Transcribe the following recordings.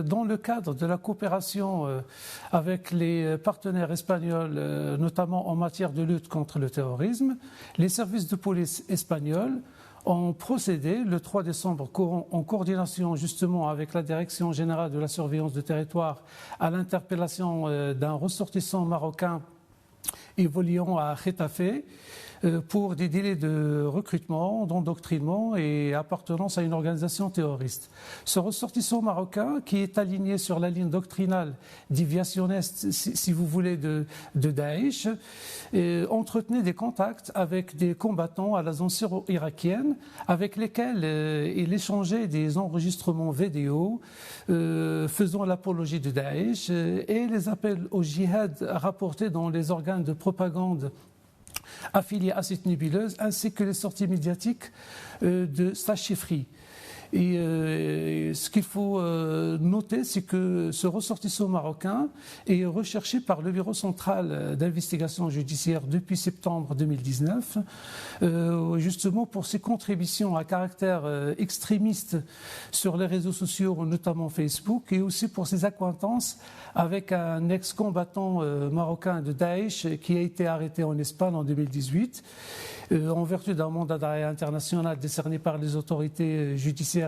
Dans le cadre de la coopération avec les partenaires espagnols, notamment en matière de lutte contre le terrorisme, les services de police espagnols ont procédé le 3 décembre courant, en coordination justement avec la Direction générale de la surveillance du territoire, à l'interpellation d'un ressortissant marocain évoluant à Getafe pour des délits de recrutement, d'endoctrinement et appartenance à une organisation terroriste. Ce ressortissant marocain, qui est aligné sur la ligne doctrinale déviationniste, si vous voulez, de Daesh, entretenait des contacts avec des combattants à la zone syro-irakienne, avec lesquels il échangeait des enregistrements vidéo faisant l'apologie de Daesh et les appels au djihad rapportés dans les organes de propagande affiliés à cette nébuleuse, ainsi que les sorties médiatiques de sa chefferie. Et ce qu'il faut noter, c'est que ce ressortissant marocain est recherché par le Bureau central d'investigation judiciaire depuis septembre 2019, justement pour ses contributions à caractère extrémiste sur les réseaux sociaux, notamment Facebook, et aussi pour ses accointances avec un ex-combattant marocain de Daesh qui a été arrêté en Espagne en 2018 en vertu d'un mandat d'arrêt international décerné par les autorités judiciaires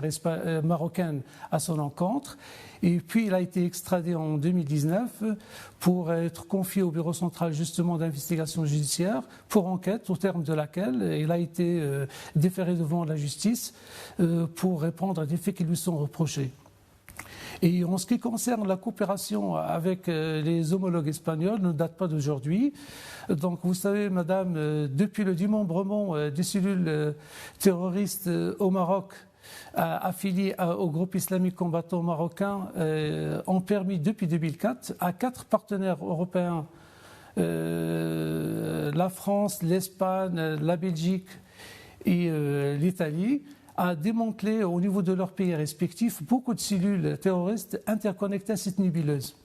marocaines à son encontre. Et puis il a été extradé en 2019 pour être confié au Bureau central justement d'investigation judiciaire pour enquête au terme de laquelle il a été déféré devant la justice pour répondre à des faits qui lui sont reprochés. Et en ce qui concerne la coopération avec les homologues espagnols, ne date pas d'aujourd'hui. Donc vous savez, madame, depuis le démembrement des cellules terroristes au Maroc, affiliées au groupe islamique combattant marocain, ont permis depuis 2004 à 4 partenaires européens, la France, l'Espagne, la Belgique et l'Italie, à démanteler au niveau de leurs pays respectifs beaucoup de cellules terroristes interconnectées à cette nébuleuse.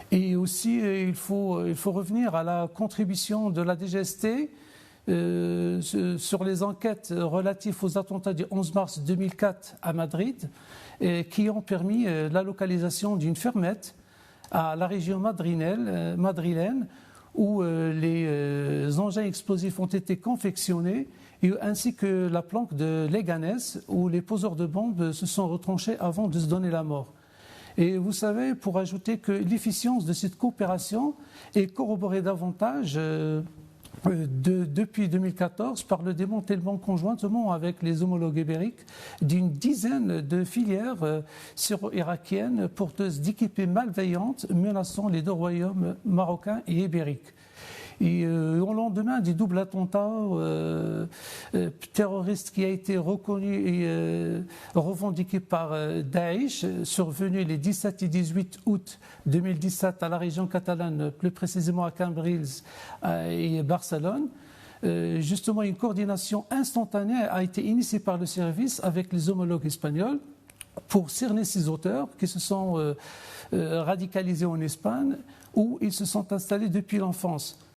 Et aussi, il faut revenir à la contribution de la DGST sur les enquêtes relatives aux attentats du 11 mars 2004 à Madrid, qui ont permis la localisation d'une fermette à la région madrilène où les engins explosifs ont été confectionnés, ainsi que la planque de Leganés, où les poseurs de bombes se sont retranchés avant de se donner la mort. Et vous savez, pour ajouter que l'efficience de cette coopération est corroborée davantage depuis 2014 par le démantèlement conjointement avec les homologues ibériques d'une dizaine de filières syro-irakiennes porteuses d'équipées malveillantes menaçant les 2 royaumes marocains et ibériques. Et au lendemain du double attentat terroriste qui a été reconnu et revendiqué par Daesh, survenu les 17 et 18 août 2017 à la région catalane, plus précisément à Cambrils et Barcelone, justement une coordination instantanée a été initiée par le service avec les homologues espagnols pour cerner ces auteurs qui se sont radicalisés en Espagne où ils se sont installés depuis l'enfance.